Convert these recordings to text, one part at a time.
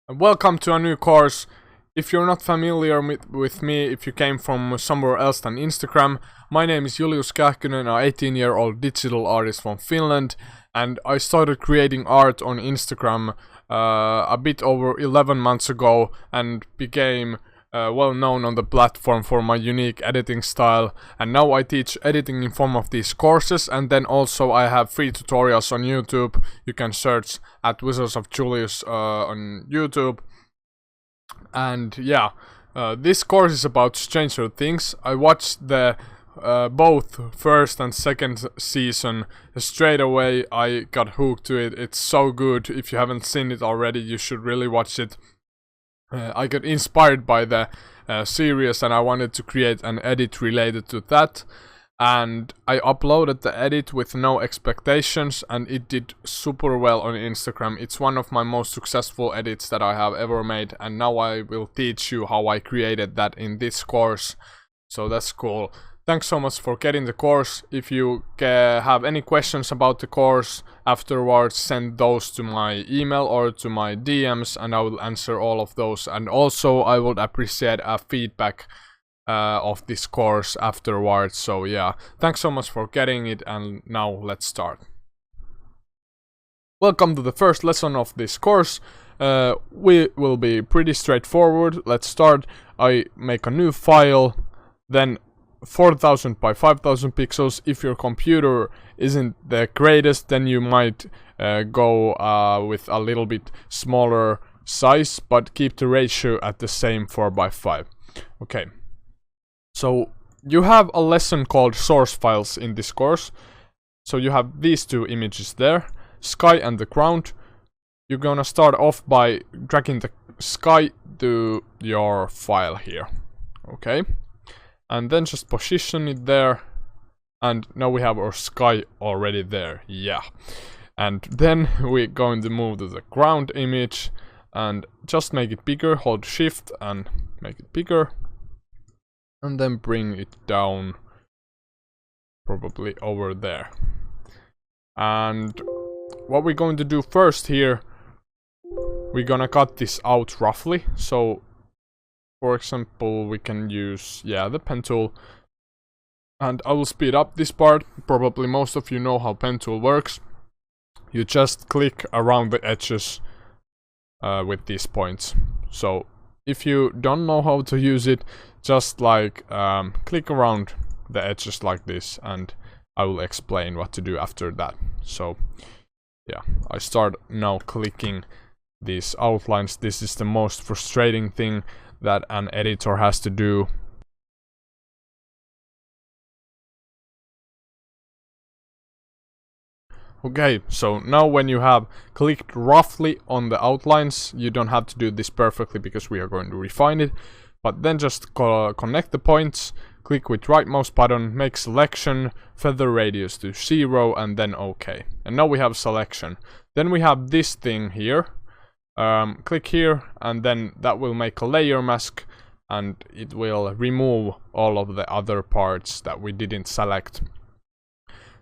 Welcome to a new course. If you're not familiar with me, if you came from somewhere else than Instagram, my name is Julius Kähkönen, an 18-year-old digital artist from Finland, and I started creating art on Instagram a bit over 11 months ago and became well known on the platform for my unique editing style, and now I teach editing in form of these courses, and then also I have free tutorials on YouTube. You can search at Wizards of Julius on YouTube. And yeah, this course is about Stranger Things. I watched the both first and second season straight away. I got hooked to it. It's so good. If you haven't seen it already, you should really watch it. I got inspired by the series and I wanted to create an edit related to that, and I uploaded the edit with no expectations and it did super well on Instagram. It's one of my most successful edits that I have ever made, and now I will teach you how I created that in this course, so that's cool. Thanks so much for getting the course. If you have any questions about the course afterwards, send those to my email or to my DMs and I will answer all of those. And also I would appreciate a feedback of this course afterwards. So yeah, thanks so much for getting it, and now let's start. Welcome to the first lesson of this course. We will be pretty straightforward. Let's start. I make a new file, then 4000 by 5000 pixels. If your computer isn't the greatest, then you might go with a little bit smaller size, but keep the ratio at the same 4:5. Okay, so you have a lesson called source files in this course. So you have these two images there, sky and the ground. You're gonna start off by dragging the sky to your file here. Okay, and then just position it there, and now we have our sky already there. Yeah, and then we're going to move to the ground image and just make it bigger. Hold shift and make it bigger, and then bring it down probably over there. And what we're going to do first here, we're gonna cut this out roughly. So for example, we can use, the pen tool. And I will speed up this part. Probably most of you know how pen tool works. You just click around the edges with these points. So if you don't know how to use it, just like click around the edges like this, and I will explain what to do after that. So yeah, I start now clicking these outlines. This is the most frustrating thing that an editor has to do. Okay, so now when you have clicked roughly on the outlines, you don't have to do this perfectly because we are going to refine it, but then just connect the points, click with right mouse button, make selection, feather radius to 0, and then OK. And now we have selection. Then we have this thing here. Click here, and then that will make a layer mask, and it will remove all of the other parts that we didn't select.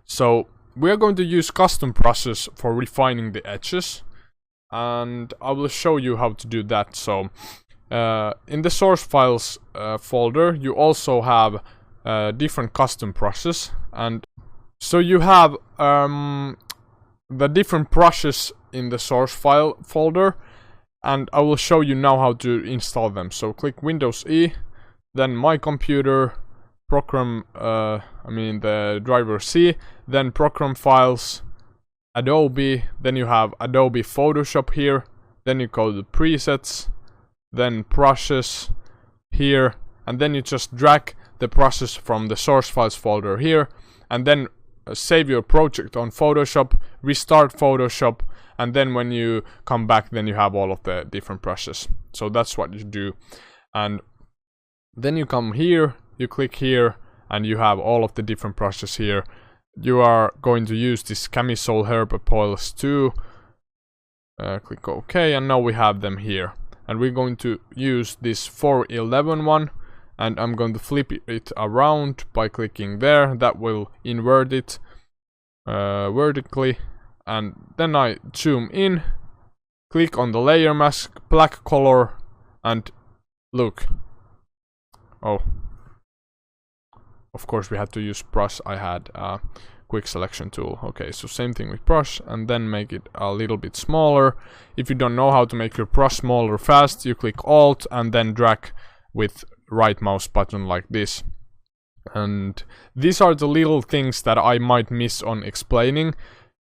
So we are going to use custom brushes for refining the edges, and I will show you how to do that. So in the source files folder, you also have different custom brushes, and so you have the different brushes in the source file folder, and I will show you now how to install them. So click Windows E, then My Computer, Program, the driver C, then Program Files, Adobe, then you have Adobe Photoshop here, then you go to Presets, then Brushes here, and then you just drag the brushes from the source files folder here, and then save your project on Photoshop, restart Photoshop, and then when you come back, then you have all of the different brushes. So that's what you do. And then you come here, you click here, and you have all of the different brushes here. You are going to use this Camisole Herbopoils 2. Click OK, and now we have them here. And we're going to use this 411 one, and I'm going to flip it around by clicking there. That will invert it vertically, and then I zoom in, click on the layer mask, black color, and look. Oh, of course we had to use brush. I had a quick selection tool. Okay, so same thing with brush, and then make it a little bit smaller. If you don't know how to make your brush smaller fast, you click Alt and then drag with right mouse button like this. And these are the little things that I might miss on explaining.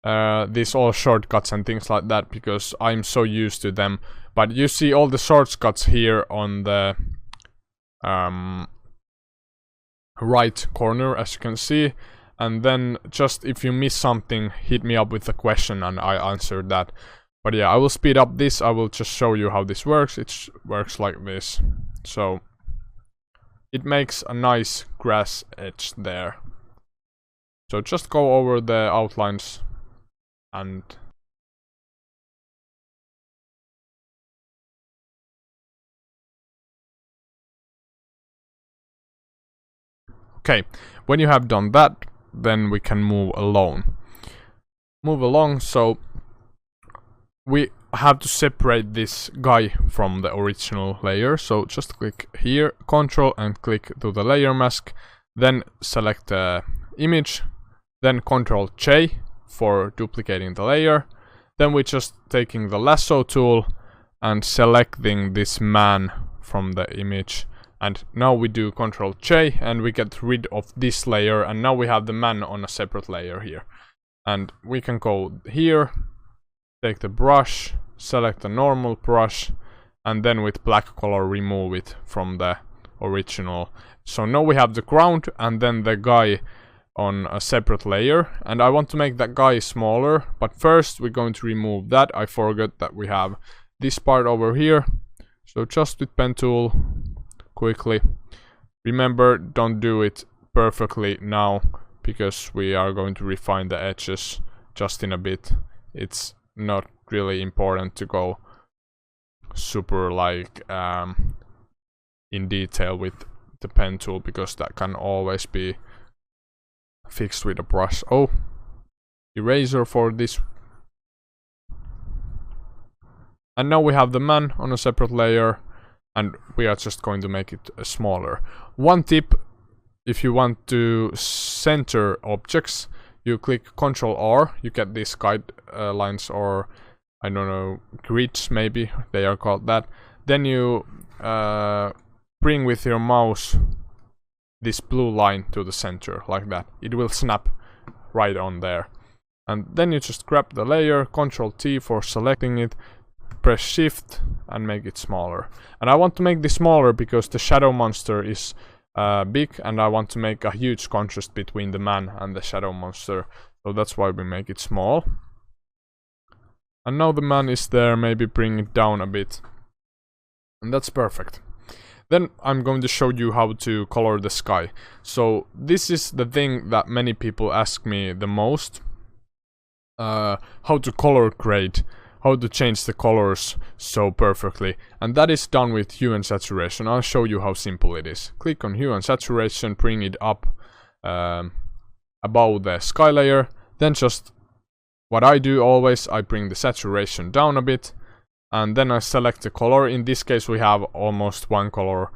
These all shortcuts and things like that, because I'm so used to them. But you see all the shortcuts here on the right corner, as you can see. And then just if you miss something, hit me up with a question and I answered that. But yeah, I will speed up this. I will just show you how this works. It works like this. So it makes a nice grass edge there. So just go over the outlines and okay, when you have done that, then we can move along. So we have to separate this guy from the original layer. So just click here, Control, and click to the layer mask. Then select the image. Then Control J for duplicating the layer. Then we're just taking the lasso tool and selecting this man from the image. And now we do Control J and we get rid of this layer, and now we have the man on a separate layer here. And we can go here, take the brush, select the normal brush, and then with black color remove it from the original. So now we have the ground and then the guy on a separate layer, and I want to make that guy smaller, but first we're going to remove that. I forgot that we have this part over here. So just with pen tool, quickly. Remember, don't do it perfectly now, because we are going to refine the edges just in a bit. It's not really important to go super like in detail with the pen tool, because that can always be fixed with a brush. Oh, eraser for this. And now we have the man on a separate layer, and we are just going to make it smaller. One tip, if you want to center objects, you click Ctrl R, you get these guidelines, or I don't know, grids maybe, they are called that. Then you bring with your mouse this blue line to the center, like that. It will snap right on there. And then you just grab the layer, Ctrl T for selecting it, press Shift and make it smaller. And I want to make this smaller because the shadow monster is big, and I want to make a huge contrast between the man and the shadow monster. So that's why we make it small. And now the man is there, maybe bring it down a bit. And that's perfect. Then I'm going to show you how to color the sky. So this is the thing that many people ask me the most. How to color grade. How to change the colors so perfectly. And that is done with hue and saturation. I'll show you how simple it is. Click on hue and saturation, bring it up above the sky layer. Then just what I do always, I bring the saturation down a bit. And then I select the color. In this case we have almost one color.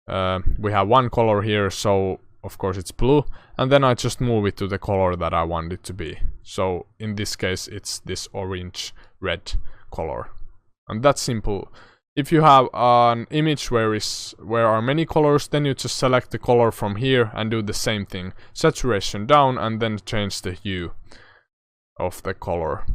We have one color here, so of course it's blue. And then I just move it to the color that I want it to be. So in this case it's this orange red color. And that's simple. If you have an image where are many colors, then you just select the color from here and do the same thing. Saturation down and then change the hue of the color.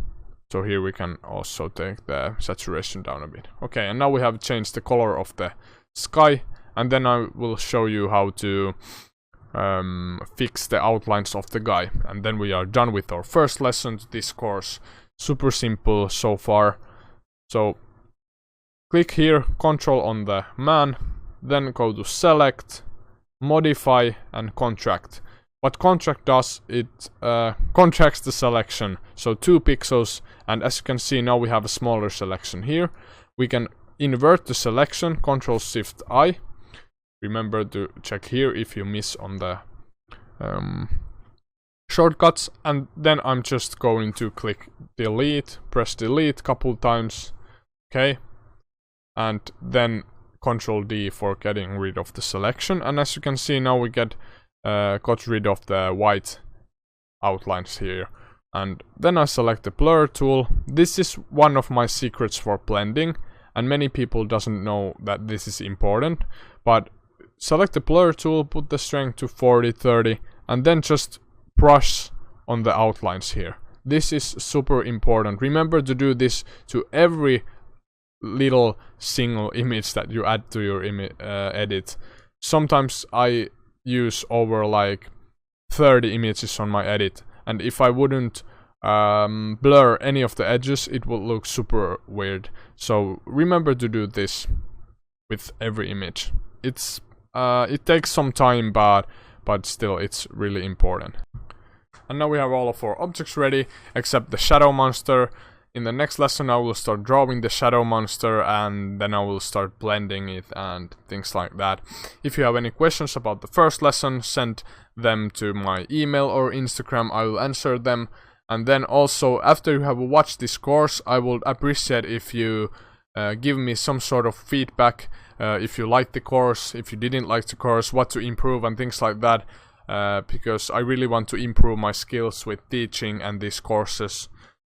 So here we can also take the saturation down a bit. Okay, and now we have changed the color of the sky, and then I will show you how to fix the outlines of the guy. And then we are done with our first lesson to this course. Super simple so far. So click here, Control on the man, then go to Select, Modify and Contract. What contract does, it contracts the selection, so 2 pixels, and as you can see now we have a smaller selection here. We can invert the selection, Ctrl Shift I. Remember to check here if you miss on the shortcuts, and then I'm just going to click delete, press delete couple times, Okay, and then Control D for getting rid of the selection, and as you can see now we got rid of the white outlines here. And then I select the blur tool. This is one of my secrets for blending, and many people doesn't know that this is important, but select the blur tool, put the strength to 40, 30, and then just brush on the outlines here. This is super important. Remember to do this to every little single image that you add to your edit. Sometimes I use over like 30 images on my edit, and if I wouldn't blur any of the edges, it would look super weird. So remember to do this with every image. It takes some time, but still it's really important. And now we have all of our objects ready, except the shadow monster. In the next lesson I will start drawing the shadow monster, and then I will start blending it and things like that. If you have any questions about the first lesson, send them to my email or Instagram, I will answer them. And then also, after you have watched this course, I would appreciate if you give me some sort of feedback, if you liked the course, if you didn't like the course, what to improve and things like that, because I really want to improve my skills with teaching and these courses.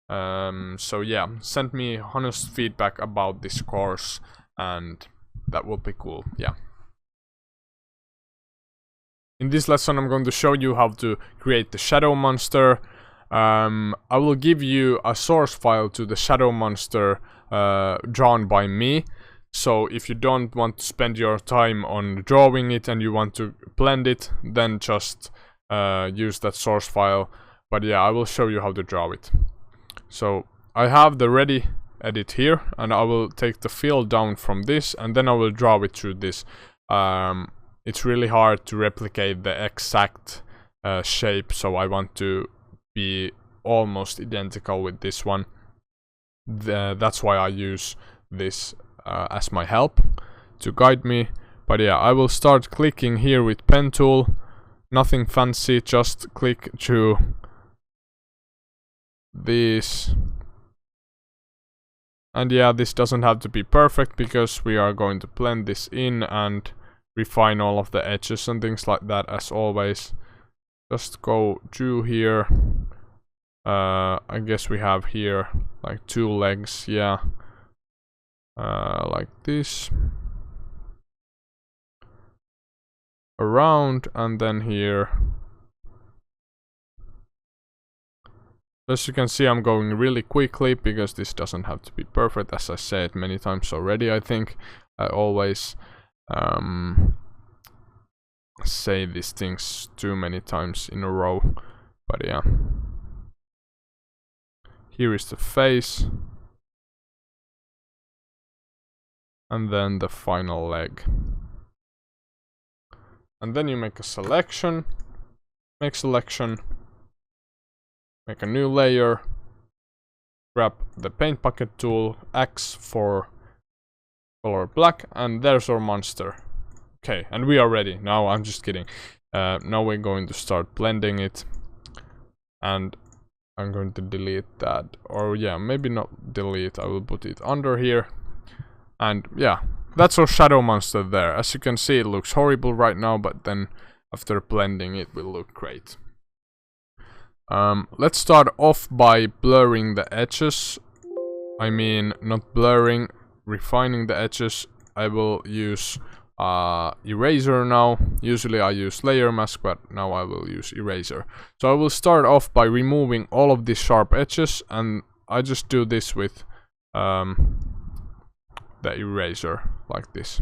So yeah, send me honest feedback about this course, and that would be cool. Yeah. In this lesson I'm going to show you how to create the shadow monster. I will give you a source file to the shadow monster drawn by me. So if you don't want to spend your time on drawing it and you want to blend it, then just use that source file. But yeah, I will show you how to draw it. So I have the ready edit here, and I will take the fill down from this, and then I will draw it through this. It's really hard to replicate the exact shape, so I want to be almost identical with this one. That's why I use this as my help to guide me. But yeah, I will start clicking here with pen tool. Nothing fancy, just click through this. And yeah, this doesn't have to be perfect because we are going to blend this in and refine all of the edges and things like that as always. Just go through here. I guess we have here like 2 legs, yeah. Like this. Around, and then here. As you can see, I'm going really quickly because this doesn't have to be perfect, as I said many times already. I think I always say these things too many times in a row, but yeah. Here is the face, and then the final leg. And then you make a selection, make selection, make a new layer, grab the paint bucket tool, X for color black, and there's our monster. Okay, and we are ready. Now I'm just kidding. Now we're going to start blending it, and I'm going to delete that, or yeah, maybe not delete, I will put it under here. And yeah, that's our shadow monster there. As you can see, it looks horrible right now, but then after blending it will look great. Let's start off by blurring the edges. I mean, not blurring, refining the edges. I will use eraser now. Usually I use layer mask, but now I will use eraser. So I will start off by removing all of these sharp edges, and I just do this with the eraser, like this.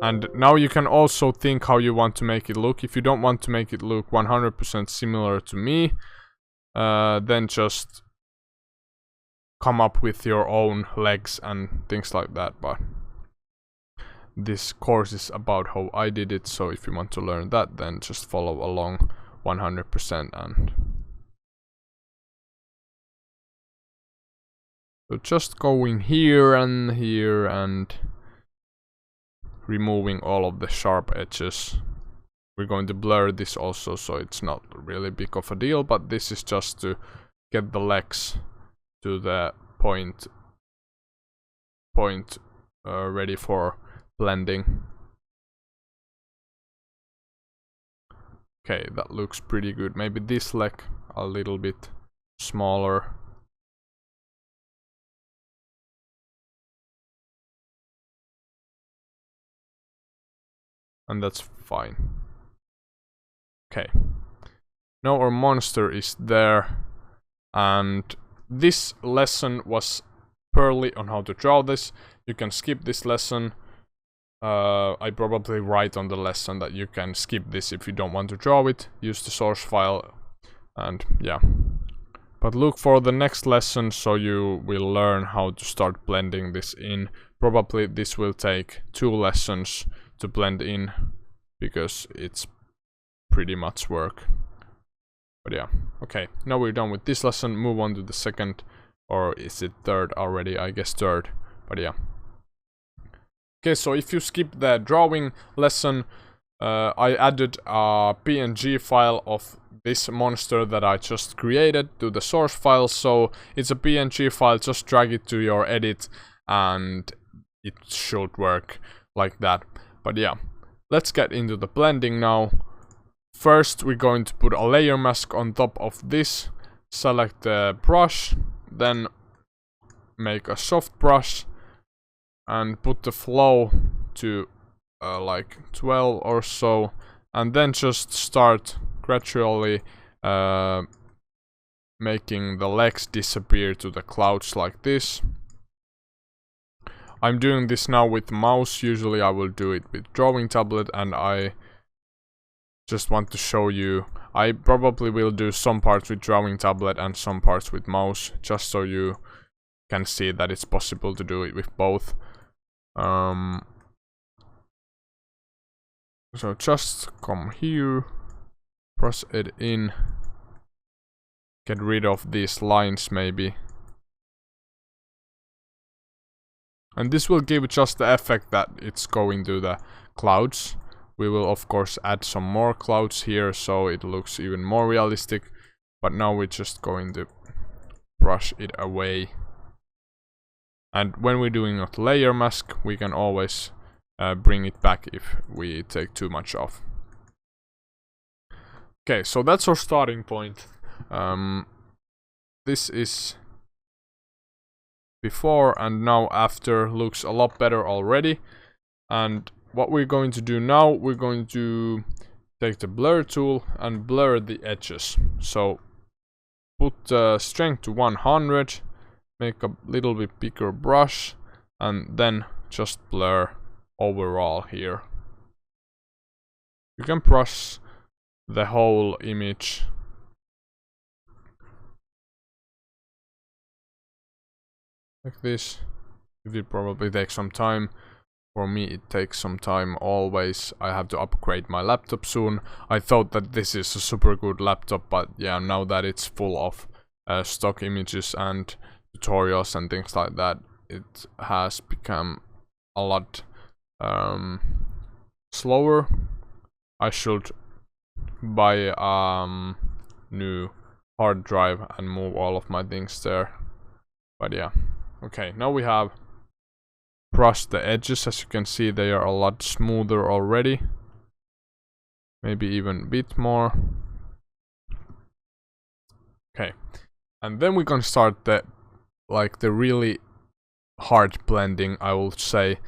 And now you can also think how you want to make it look. If you don't want to make it look 100% similar to me, then just come up with your own legs and things like that. But this course is about how I did it, so if you want to learn that, then just follow along 100%. And so just going here and removing all of the sharp edges. We're going to blur this also, so it's not really big of a deal, but this is just to get the legs to the point ready for blending. Okay, that looks pretty good. Maybe this leg a little bit smaller. And that's fine. Okay. Now our monster is there. And this lesson was purely on how to draw this. You can skip this lesson. I probably write on the lesson that you can skip this if you don't want to draw it. Use the source file. And yeah. But look for the next lesson so you will learn how to start blending this in. Probably this will take 2 lessons to blend in, because it's pretty much work. But yeah, okay, now we're done with this lesson. Move on to the second, or is it third already? I guess third, but yeah. Okay, so if you skip the drawing lesson, I added a PNG file of this monster that I just created to the source file. So it's a PNG file, just drag it to your edit and it should work like that. But yeah, let's get into the blending now. First, we're going to put a layer mask on top of this. Select the brush, then make a soft brush and put the flow to like 12 or so, and then just start gradually making the legs disappear to the clouds like this. I'm doing this now with mouse. Usually I will do it with drawing tablet, and I just want to show you. I probably will do some parts with drawing tablet and some parts with mouse, just so you can see that it's possible to do it with both. So just come here, press it in, get rid of these lines maybe. And this will give just the effect that it's going to the clouds. We will of course add some more clouds here so it looks even more realistic. But now we're just going to brush it away. And when we're doing a layer mask, we can always bring it back if we take too much off. Okay, so that's our starting point. This is before and now after, looks a lot better already. And what we're going to do now, we're going to take the blur tool and blur the edges. So put the strength to 100, make a little bit bigger brush, and then just blur overall here. You can brush the whole image. Like this. It will probably take some time. For me it takes some time always. I have to upgrade my laptop soon. I thought that this is a super good laptop, but yeah, now that it's full of stock images and tutorials and things like that, it has become a lot slower. I should buy a new hard drive and move all of my things there. But yeah, okay, now we have brushed the edges. As you can see, they are a lot smoother already. Maybe even a bit more. Okay, and then we can start the really hard blending, I will say.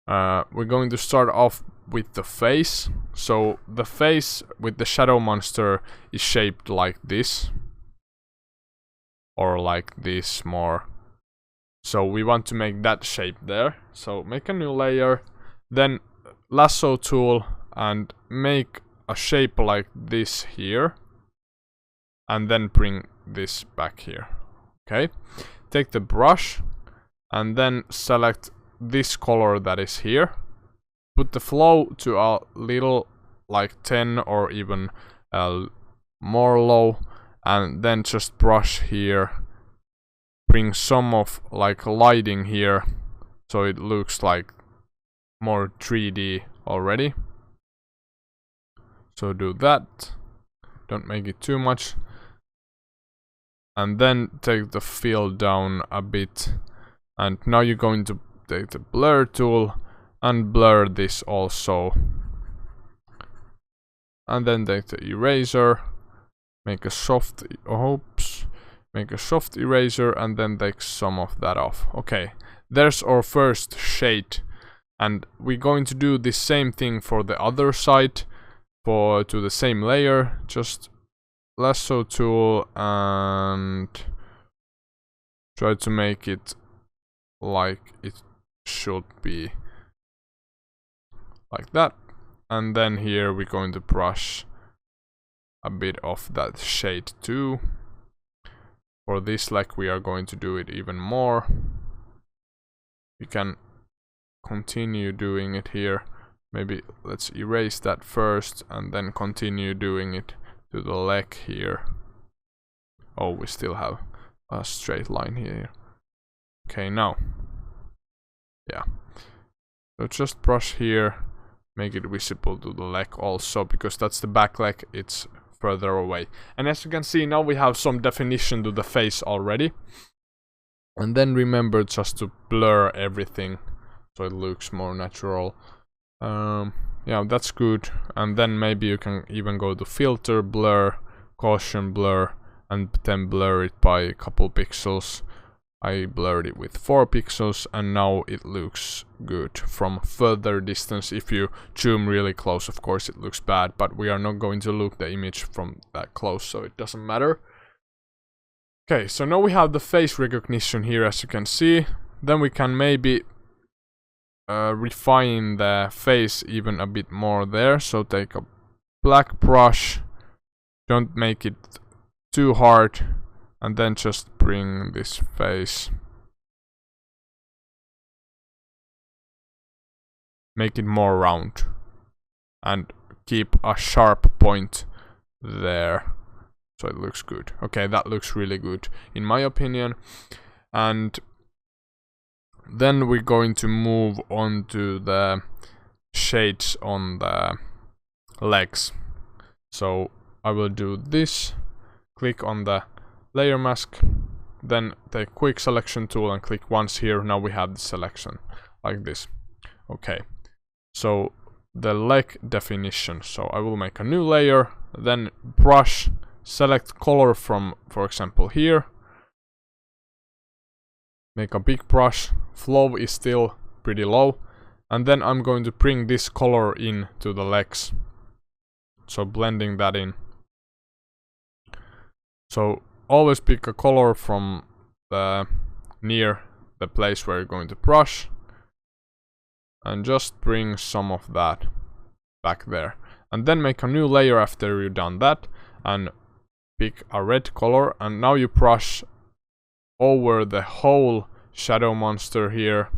We're going to start off with the face. So the face with the shadow monster is shaped like this, or like this more. So we want to make that shape there. So make a new layer, then lasso tool, and make a shape like this here, and then bring this back here. Okay, take the brush and then select this color that is here, put the flow to a little like 10 or even more low, and then just brush here, bring some of like lighting here so it looks like more 3D already. So do that, don't make it too much. and then take the fill down a bit, and now you're going to take the blur tool and blur this also, and then take the eraser, make a soft eraser, and then take some of that off. Okay, there's our first shade, and we're going to do the same thing for the other side, to the same layer. Just lasso tool and try to make it like it should be, like that. And then here we're going to brush a bit of that shade too. For this leg we are going to do it even more. You can continue doing it here. Maybe let's erase that first and then continue doing it to the leg here. Oh, we still have a straight line here. Okay, now. Yeah. So just brush here, make it visible to the leg also, because that's the back leg, it's further away. And as you can see, now we have some definition to the face already. And then remember just to blur everything so it looks more natural. Yeah, that's good. And then maybe you can even go to filter, blur, caution blur, and then blur it by a couple pixels. I blurred it with 4 pixels, and now it looks good from further distance. If you zoom really close, of course it looks bad, but we are not going to look the image from that close, so it doesn't matter. Okay, so now we have the face recognition here, as you can see. Then we can maybe refine the face even a bit more there. So take a black brush, don't make it too hard, and then just bring this face, make it more round, and keep a sharp point there, so it looks good. Okay, that looks really good in my opinion. And then we're going to move on to the shades on the legs. So I will do this, click on the layer mask, then take quick selection tool and click once here. Now we have the selection like this. Okay, so the leg definition. So I will make a new layer, then brush, select color from, for example, here. Make a big brush, flow is still pretty low, and then I'm going to bring this color in to the legs. So blending that in. So always pick a color from the near the place where you're going to brush, and just bring some of that back there. And then make a new layer after you've done that, and pick a red color, and now you brush over the whole shadow monster here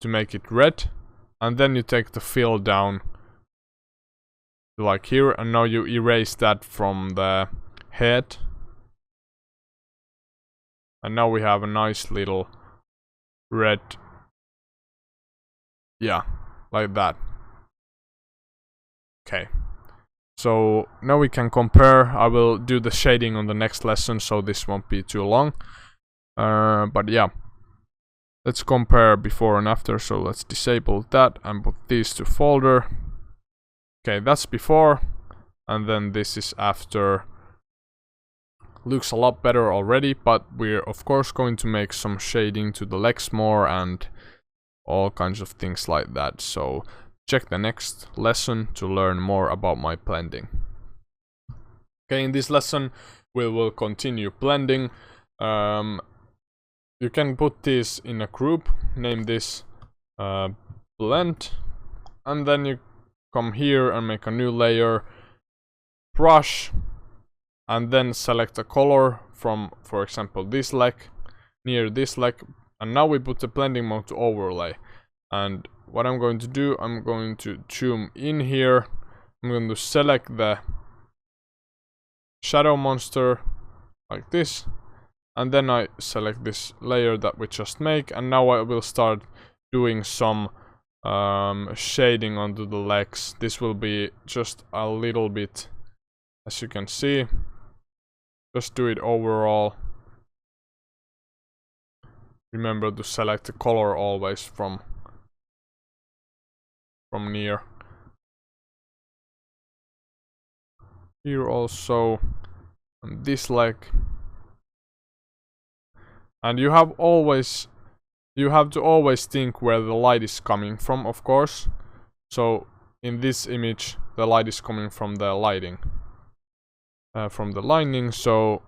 to make it red, and then you take the fill down like here, and now you erase that from the head, and now we have a nice little red, yeah, like that. Okay, so now we can compare. I will do the shading on the next lesson, so this won't be too long, but yeah, let's compare before and after. So let's disable that and put these to folder. Okay, that's before, and then this is after. Looks a lot better already, but we're of course going to make some shading to the legs more and all kinds of things like that. So check the next lesson to learn more about my blending. Okay, in this lesson we will continue blending. You can put this in a group, name this blend, and then you come here and make a new layer, brush, and then select a color from, for example, this leg, near this leg, and now we put the blending mode to overlay. And what I'm going to do, I'm going to zoom in here, I'm going to select the shadow monster like this, and then I select this layer that we just make, and now I will start doing some shading onto the legs. This will be just a little bit as you can see. Just do it overall. Remember to select the color always from near. Here also, on this leg. And you have to always think where the light is coming from, of course. So in this image, the light is coming from the lighting, from the lining. So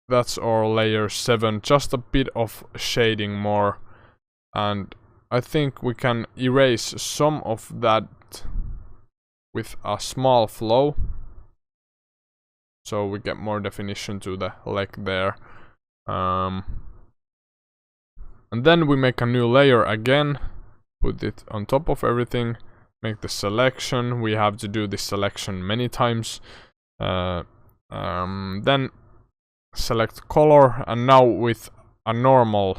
that's our layer 7. Just a bit of shading more, and I think we can erase some of that with a small flow, so we get more definition to the leg there. And then we make a new layer again, put it on top of everything, make the selection. We have to do this selection many times. Then select color, and now with a normal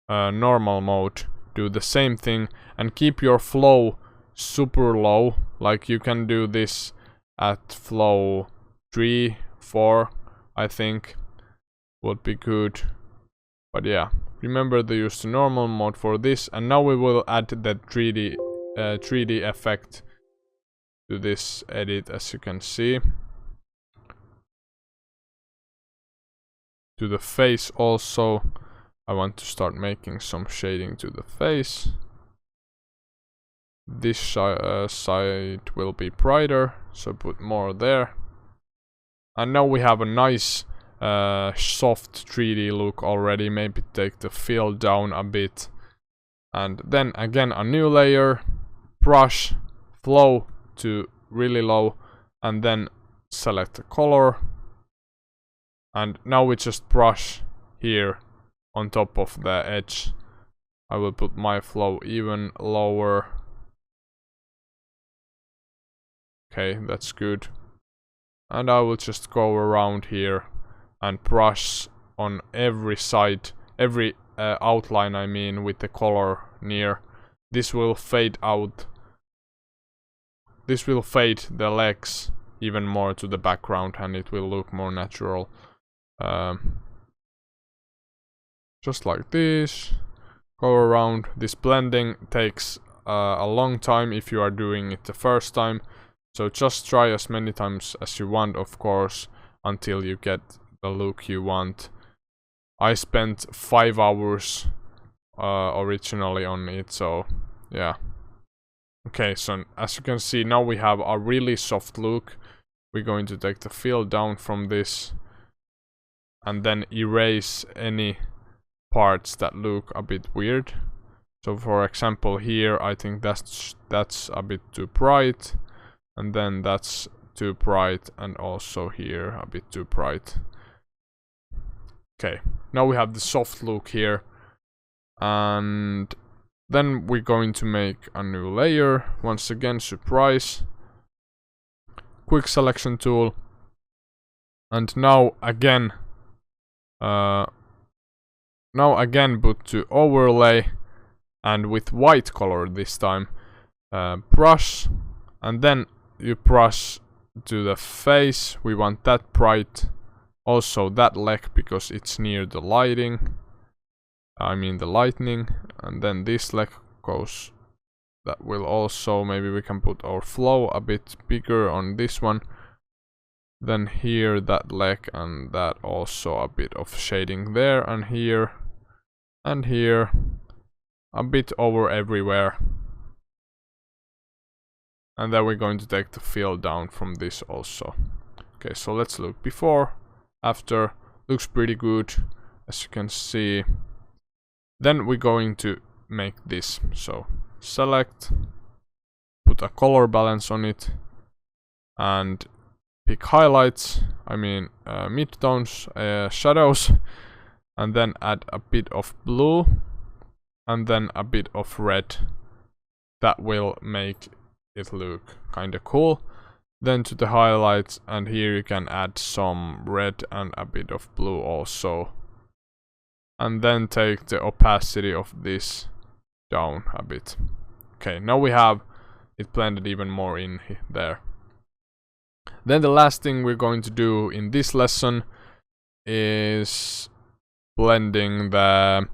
mode, do the same thing and keep your flow super low. Like you can do this at flow 3, 4, I think would be good. But yeah, remember to use the normal mode for this. And now we will add the 3D effect to this edit, as you can see. To the face also, I want to start making some shading to the face. This side will be brighter, so put more there. And now we have a nice soft 3D look already. Maybe take the fill down a bit. And then again a new layer, brush, flow to really low, and then select the color. And now we just brush here on top of the edge. I will put my flow even lower. Okay, that's good. And I will just go around here and brush on every side, every outline, I mean, with the color near. This will fade out. This will fade the legs even more to the background, and it will look more natural. Just like this. Go around. This blending takes a long time if you are doing it the first time. So just try as many times as you want, of course, until you get the look you want. I spent 5 hours originally on it, so yeah. Okay, so as you can see, now we have a really soft look. We're going to take the fill down from this and then erase any parts that look a bit weird. So for example here, I think that's a bit too bright. And then that's too bright, and also here a bit too bright. Okay, now we have the soft look here. And then we're going to make a new layer. Once again, surprise. Quick selection tool. And now again put to overlay, and with white color this time. Brush, and then you brush to the face. We want that bright. Also that leg, because it's near the lighting. I mean the lightning. And then this leg goes. That will also, maybe we can put our flow a bit bigger on this one. Then here that leg, and that also a bit of shading there, and here. And here. A bit over everywhere. And then we're going to take the fill down from this also. Okay, so let's look before, after. Looks pretty good, as you can see. Then we're going to make this. So select, put a color balance on it, and pick highlights, I mean midtones, shadows, and then add a bit of blue, and then a bit of red. That will make it look kinda cool. Then to the highlights, and here you can add some red and a bit of blue also. And then take the opacity of this down a bit. Okay, now we have it blended even more in there. Then the last thing we're going to do in this lesson is blending the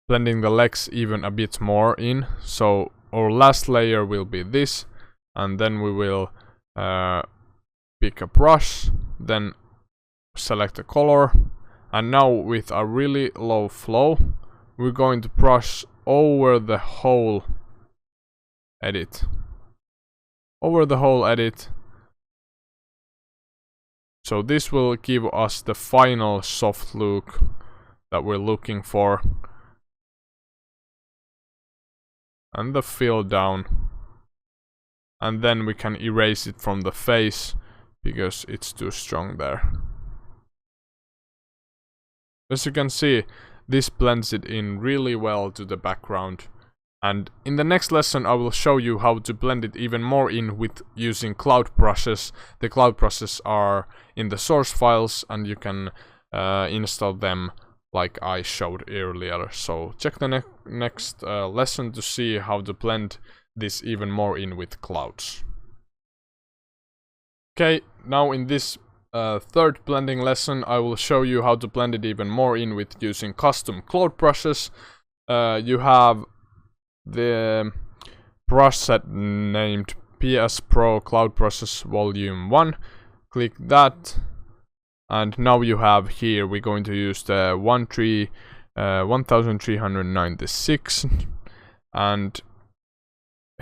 legs even a bit more in. So our last layer will be this, and then we will pick a brush, then select a color, and now with a really low flow we're going to brush over the whole edit. So this will give us the final soft look that we're looking for. And the fill down. And then we can erase it from the face because it's too strong there. As you can see, this blends it in really well to the background. And in the next lesson I will show you how to blend it even more in with using cloud brushes. The cloud brushes are in the source files and you can install them like I showed earlier. So check the next lesson to see how to blend this even more in with clouds. Okay, now in this third blending lesson I will show you how to blend it even more in with using custom cloud brushes. You have the brush set named PS Pro Cloud Brushes Volume 1. Click that, and now you have here, we're going to use the 1396, and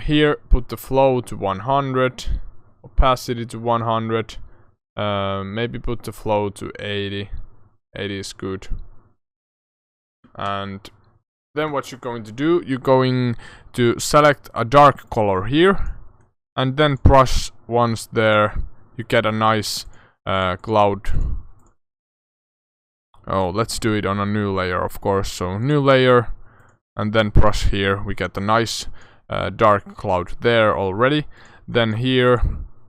here put the flow to 100, opacity to 100, maybe put the flow to 80. 80 is good. And then what you're going to do, you're going to select a dark color here, and then brush once there. You get a nice cloud. Oh, let's do it on a new layer, of course. So new layer, and then brush here. We get a nice dark cloud there already. Then here,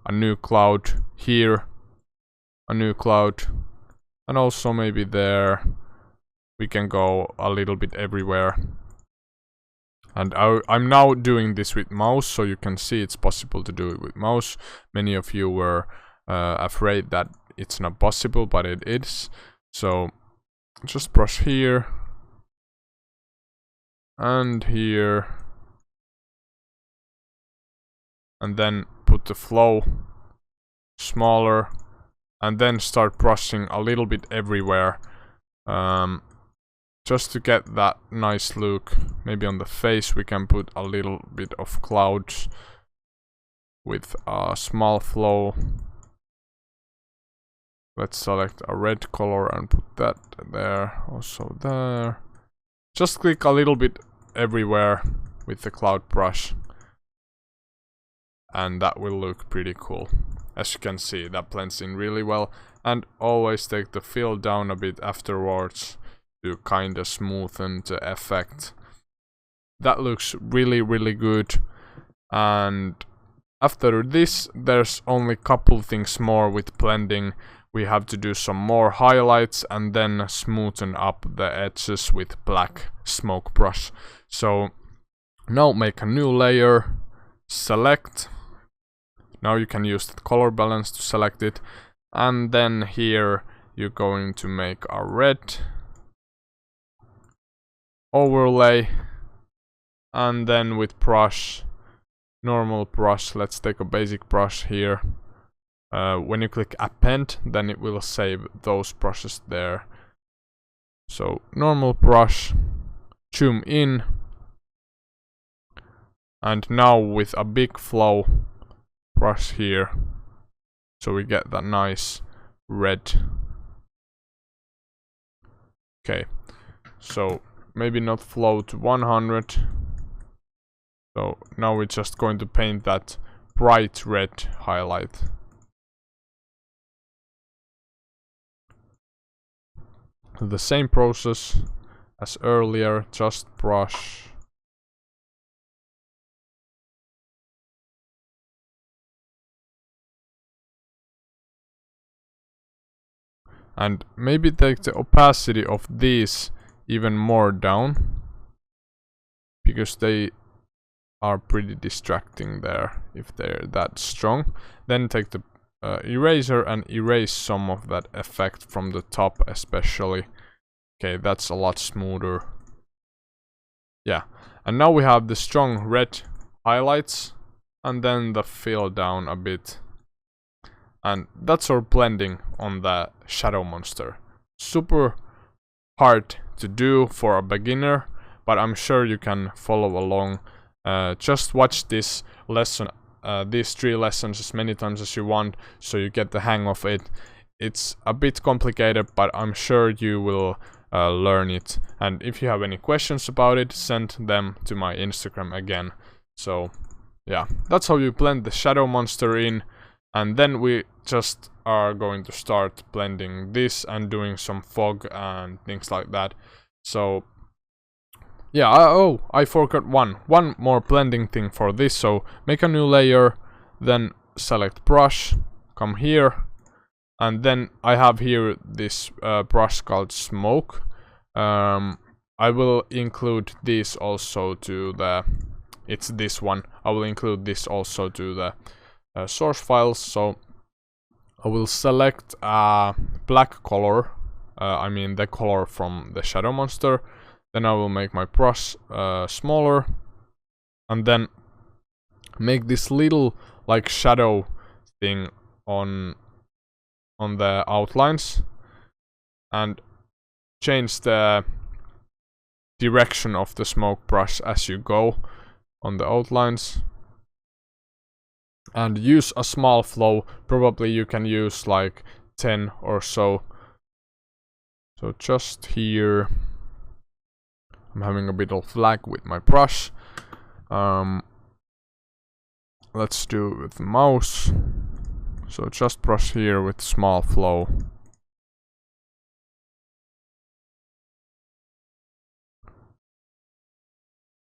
a new cloud. Here, a new cloud. And also maybe there. We can go a little bit everywhere. And I'm now doing this with mouse, so you can see it's possible to do it with mouse. Many of you were afraid that it's not possible, but it is. So just brush here and here, and then put the flow smaller, and then start brushing a little bit everywhere, just to get that nice look. Maybe on the face we can put a little bit of clouds with a small flow. Let's select a red color and put that there, also there. Just click a little bit everywhere with the cloud brush, and that will look pretty cool. As you can see, that blends in really well. And always take the fill down a bit afterwards to kinda smoothen the effect. That looks really, really good. And after this, there's only a couple things more with blending. We have to do some more highlights and then smoothen up the edges with black smoke brush. So now make a new layer, select. Now you can use the color balance to select it. And then here you're going to make a red overlay, and then with brush, normal brush, let's take a basic brush here. When you click append, then it will save those brushes there. So normal brush, zoom in, and now with a big flow, brush here, so we get that nice red. Okay, so maybe not flow to 100. So now we're just going to paint that bright red highlight. The same process as earlier, just brush. And maybe take the opacity of these even more down, because they are pretty distracting there if they're that strong. Then take the eraser and erase some of that effect from the top especially. Okay, that's a lot smoother. Yeah, and now we have the strong red highlights and then the fill down a bit. And that's our blending on the shadow monster. Super hard to do for a beginner, but I'm sure you can follow along. Just watch this lesson, these 3 lessons as many times as you want, so you get the hang of it. It's a bit complicated, but I'm sure you will learn it. And if you have any questions about it, send them to my Instagram again. So yeah, that's how you blend the shadow monster in. And then we just are going to start blending this and doing some fog and things like that. So yeah, I forgot one more blending thing for this. So make a new layer, then select brush, come here, and then I have here this brush called smoke. I will include this also to the, it's this one, I will include this also to the source files. So I will select a black color, I mean the color from the shadow monster. Then I will make my brush smaller, and then make this little like shadow thing on the outlines, and change the direction of the smoke brush as you go on the outlines. And use a small flow, probably you can use like 10 or so. So just here, I'm having a bit of lag with my brush. Let's do it with the mouse. So just brush here with small flow.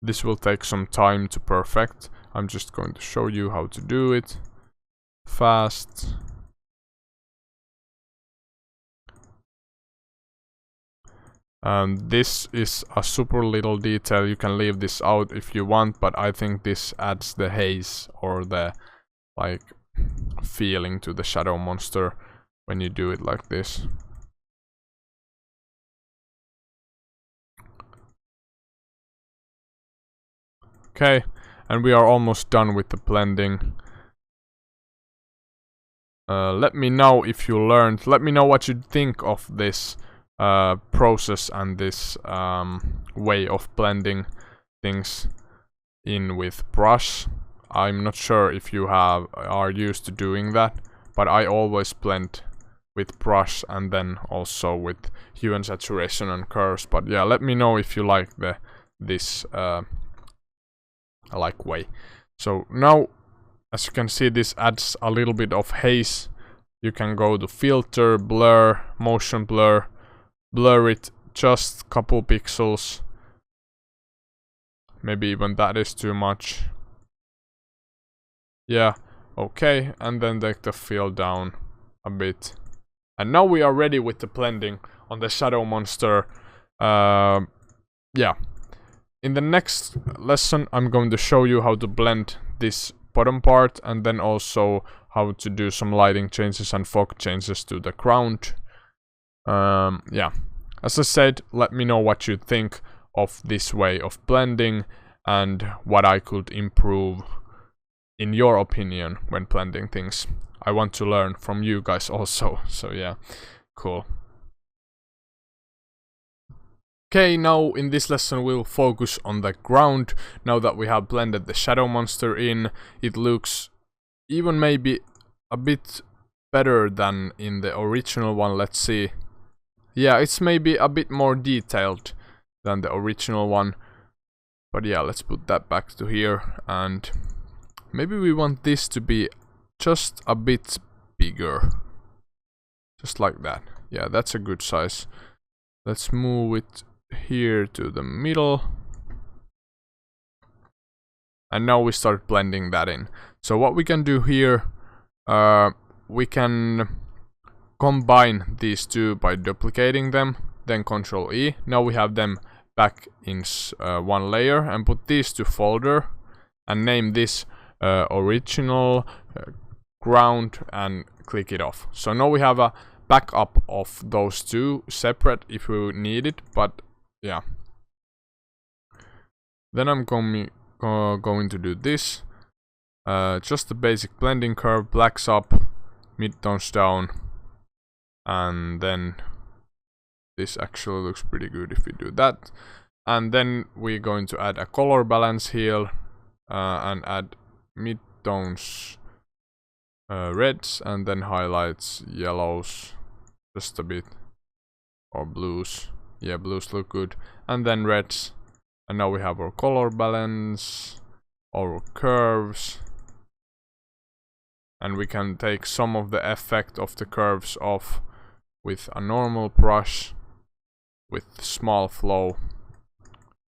This will take some time to perfect. I'm just going to show you how to do it fast. This is a super little detail, you can leave this out if you want, but I think this adds the haze or the like feeling to the shadow monster when you do it like this. Okay, and we are almost done with the blending. Let me know if you learned, let me know what you think of this process and this way of blending things in with brush. I'm not sure if you are used to doing that, but I always blend with brush and then also with hue and saturation and curves. But yeah, let me know if you like this like way. So now, as you can see, this adds a little bit of haze. You can go to filter, blur, motion blur, blur it just couple pixels. Maybe even that is too much. Yeah, okay, and then take the fill down a bit. And now we are ready with the blending on the shadow monster. Yeah. In the next lesson, I'm going to show you how to blend this bottom part, and then also how to do some lighting changes and fog changes to the ground. Yeah, as I said, let me know what you think of this way of blending and what I could improve in your opinion when blending things. I want to learn from you guys also, so yeah, cool. Okay, now in this lesson we'll focus on the ground. Now that we have blended the shadow monster in, it looks even maybe a bit better than in the original one. Let's see. Yeah, it's maybe a bit more detailed than the original one. But yeah, let's put that back to here, and maybe we want this to be just a bit bigger. Just like that. Yeah, that's a good size. Let's move it here to the middle, and now we start blending that in. So what we can do here, we can combine these two by duplicating them, then Ctrl E. Now we have them back in one layer, and put these to folder and name this original ground and click it off. So now we have a backup of those two separate if we need it, but yeah. Then I'm going to do this. Just the basic blending curve, blacks up, midtones down, and then this actually looks pretty good if we do that. And then we're going to add a color balance here and add midtones reds, and then highlights, yellows, just a bit, or blues. Yeah, blues look good, and then reds. And now we have our color balance, our curves, and we can take some of the effect of the curves off with a normal brush with small flow,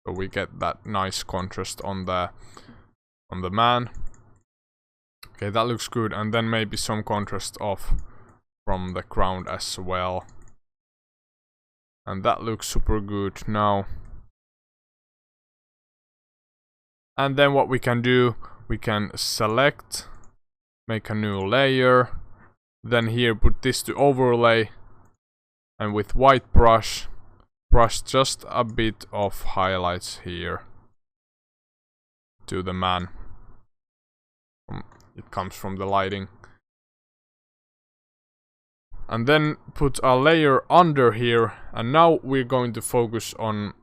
so we get that nice contrast on the man. Okay, that looks good, and then maybe some contrast off from the ground as well, and that looks super good now. And then what we can do, we can select, make a new layer, then here put this to overlay, and with white brush just a bit of highlights here to the man. It comes from the lighting. And then put a layer under here, and now we're going to focus on,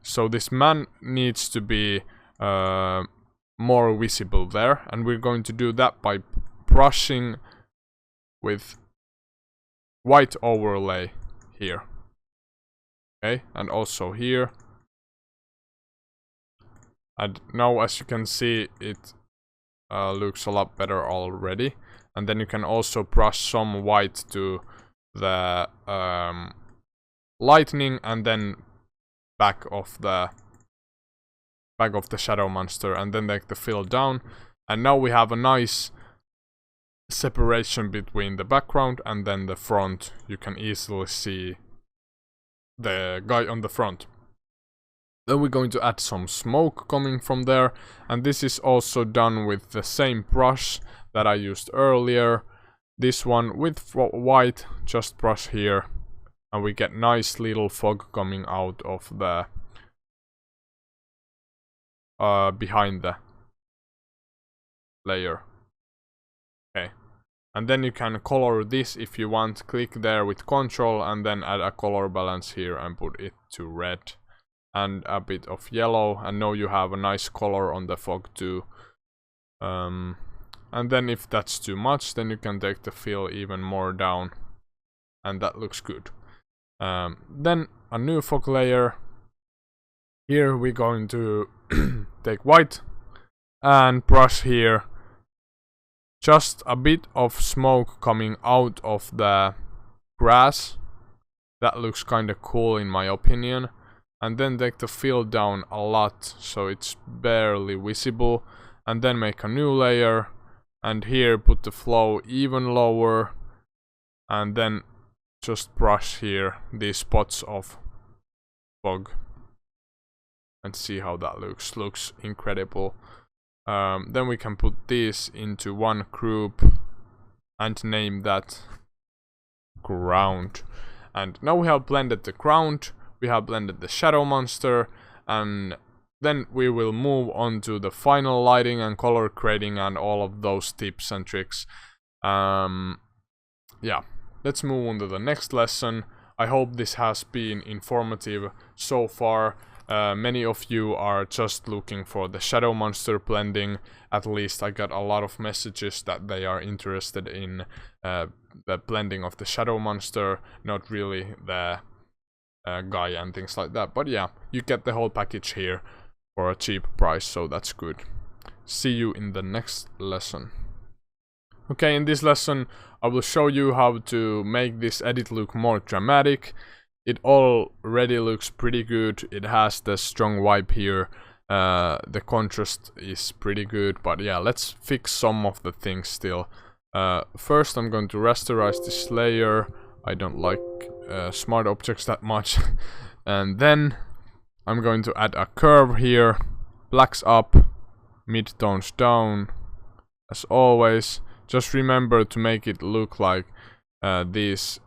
so this man needs to be more visible there, and we're going to do that by brushing with white overlay here. Okay, and also here. And now as you can see, it looks a lot better already. And then you can also brush some white to the lightning, and then back of the shadow monster, and then take the fill down. And now we have a nice separation between the background and then the front. You can easily see the guy on the front. Then we're going to add some smoke coming from there, and this is also done with the same brush that I used earlier. This one with white, just brush here, and we get nice little fog coming out of the behind the layer. Okay, and then you can color this if you want. Click there with control and then add a color balance here and put it to red and a bit of yellow, and now you have a nice color on the fog too. And then if that's too much, then you can take the fill even more down, and that looks good. Then a new fog layer. Here we're going to take white and brush here. Just a bit of smoke coming out of the grass. That looks kinda cool in my opinion. And then take the fill down a lot so it's barely visible. And then make a new layer. And here put the flow even lower. And then just brush here these spots of fog. And see how that looks. Looks incredible. Then we can put this into one group and name that ground. And now we have blended the ground, we have blended the shadow monster, and then we will move on to the final lighting and color grading and all of those tips and tricks. Yeah, let's move on to the next lesson. I hope this has been informative so far. Many of you are just looking for the shadow monster blending. At least I got a lot of messages that they are interested in the blending of the shadow monster, not really the guy and things like that. But yeah, you get the whole package here for a cheap price, so that's good. See you in the next lesson. Okay, in this lesson I will show you how to make this edit look more dramatic. It already looks pretty good. It has the strong vibe here. The contrast is pretty good, but yeah, let's fix some of the things still. First I'm going to rasterize this layer. I don't like smart objects that much. And then I'm going to add a curve here. Blacks up, midtones down, as always. just remember to make it look like these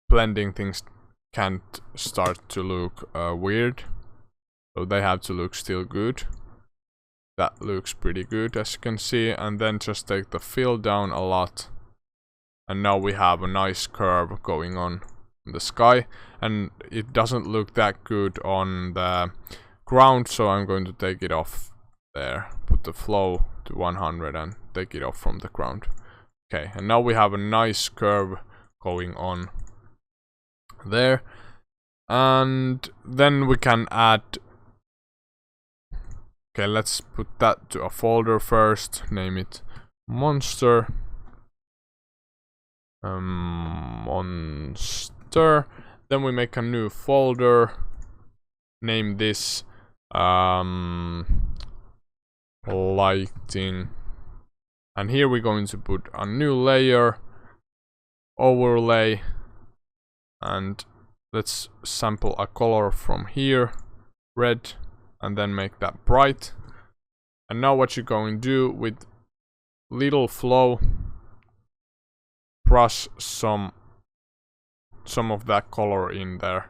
blending things can't start to look weird. So they have to look still good. That looks pretty good, as you can see. And then just take the fill down a lot. And now we have a nice curve going on in the sky. And it doesn't look that good on the ground, so I'm going to take it off there. Put the flow to 100 and take it off from the ground. Okay, and now we have a nice curve going on there. And then we can add... Okay, let's put that to a folder first. Name it monster. Monster. Then we make a new folder. Name this lighting. And here we're going to put a new layer. Overlay. And let's sample a color from here. Red. And then make that bright. And now what you're going to do with little flow, brush some of that color in there,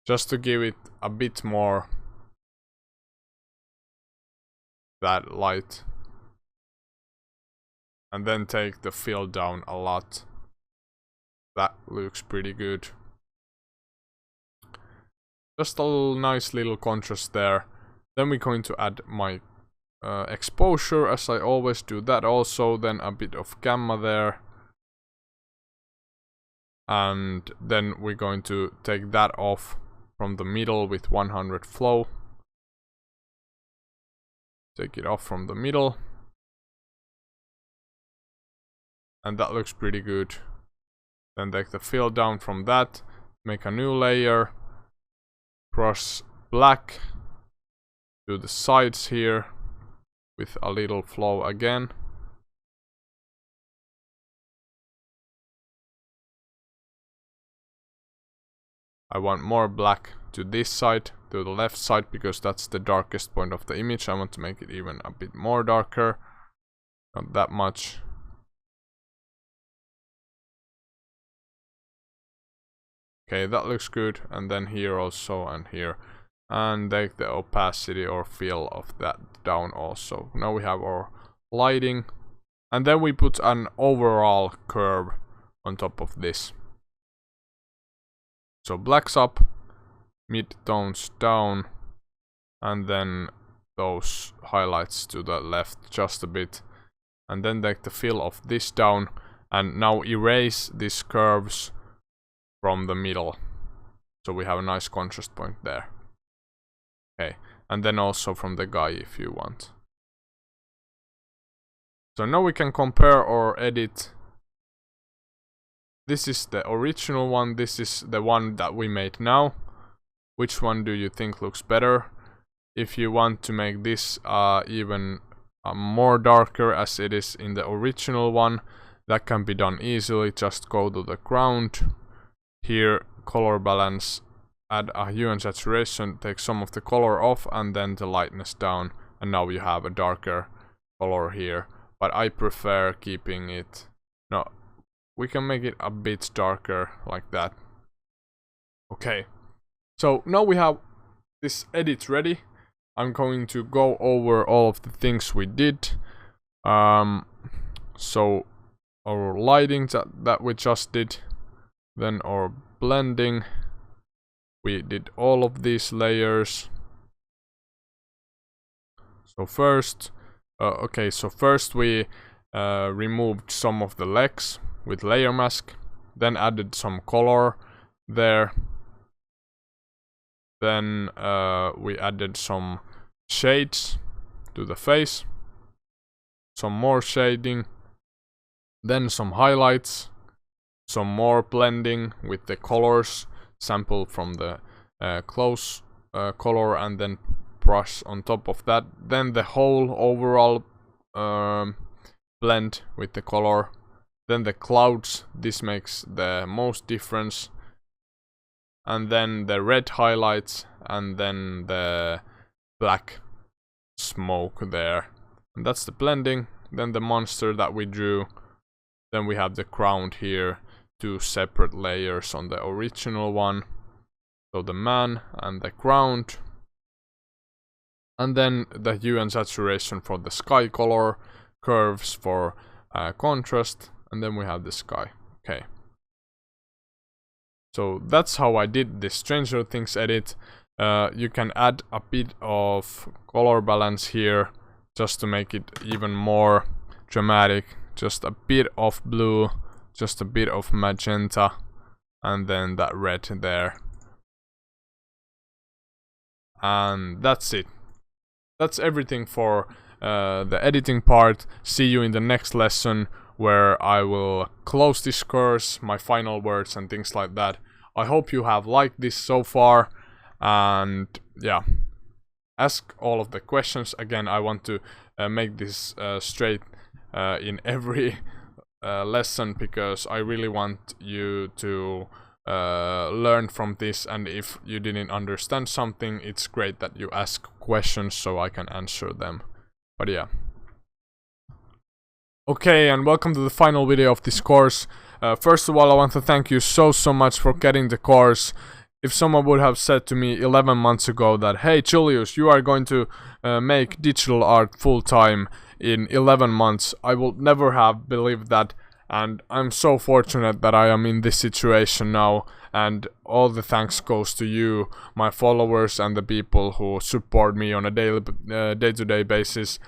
just to give it a bit more that light. And then take the fill down a lot. That looks pretty good. Just a nice little contrast there. Then we're going to add my exposure, as I always do that also. Then a bit of gamma there. And then we're going to take that off from the middle with 100 flow. Take it off from the middle. And that looks pretty good. Then take the fill down from that. Make a new layer. Brush black to the sides here with a little flow again. I want more black to this side, to the left side, because that's the darkest point of the image. I want to make it even a bit more darker. Not that much. Okay, that looks good. And then here also, and here. And take the opacity or fill of that down also. Now we have our lighting. And then we put an overall curve on top of this. So blacks up, mid-tones down, and then those highlights to the left just a bit. And then take the fill of this down, and now erase these curves from the middle. So we have a nice contrast point there. Okay, and then also from the guy if you want. So now we can compare or edit. This is the original one, this is the one that we made now. Which one do you think looks better? If you want to make this even more darker as it is in the original one, that can be done easily. Just go to the ground. Here, color balance, add a hue and saturation, take some of the color off and then the lightness down. And now you have a darker color here. But I prefer keeping it... No, we can make it a bit darker like that. Okay, so now we have this edit ready. I'm going to go over all of the things we did. So our lighting that we just did. Then our blending. We did all of these layers. So first... so first we removed some of the legs with layer mask, then added some color there. Then we added some shades to the face, some more shading, then some highlights, some more blending with the colors, sample from the close color and then brush on top of that. Then the whole overall blend with the color. Then the clouds, this makes the most difference. And then the red highlights, and then the black smoke there. And that's the blending. Then the monster that we drew Then we have the ground here, 2 separate layers on the original one. So the man and the ground. And then the hue and saturation for the sky color, curves for contrast, and then we have the sky. Okay. So that's how I did this Stranger Things edit. You can add a bit of color balance here just to make it even more dramatic. Just a bit of blue, just a bit of magenta, and then that red there. And that's it. That's everything for the editing part. See you in the next lesson, where I will close this course, my final words and things like that. I hope you have liked this so far, and yeah, ask all of the questions. Again, I want to make this straight in every lesson, because I really want you to learn from this, and if you didn't understand something, it's great that you ask questions so I can answer them. But yeah. Okay, and welcome to the final video of this course. First of all, I want to thank you so much for getting the course. If someone would have said to me 11 months ago that, hey Julius, you are going to make digital art full-time in 11 months, I would never have believed that. And I'm so fortunate that I am in this situation now, and all the thanks goes to you, my followers, and the people who support me on a day-to-day basis.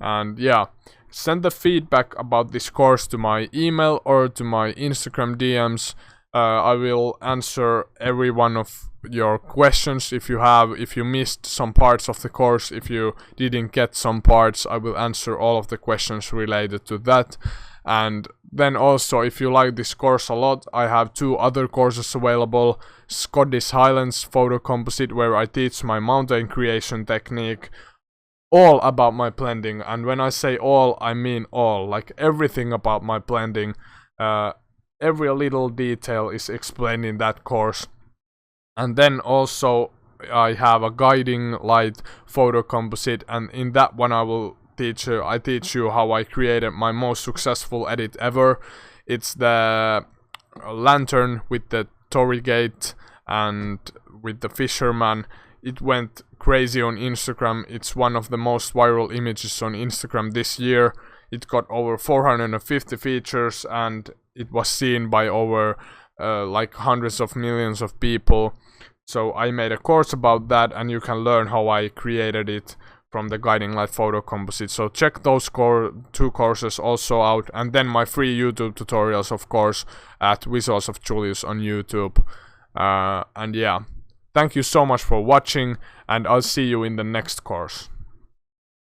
And yeah, send the feedback about this course to my email or to my Instagram DMs. I will answer every one of your questions if you missed some parts of the course, if you didn't get some parts, I will answer all of the questions related to that. And then also, if you like this course a lot, I have 2 other courses available. Scottish Highlands Photo Composite, where I teach my mountain creation technique, all about my blending. And when I say all, I mean all, like everything about my blending. Every little detail is explained in that course. And then also I have a guiding light photo composite, and in that one I teach you how I created my most successful edit ever. It's the lantern with the Torii Gate and with the fisherman. It went crazy on Instagram. It's one of the most viral images on Instagram this year. It got over 450 features, and it was seen by over like hundreds of millions of people. So I made a course about that, and you can learn how I created it from the Guiding Light Photo Composite. So check those 2 courses also out, and then my free YouTube tutorials, of course, at Visuals of Julius on YouTube. And yeah, thank you so much for watching, and I'll see you in the next course.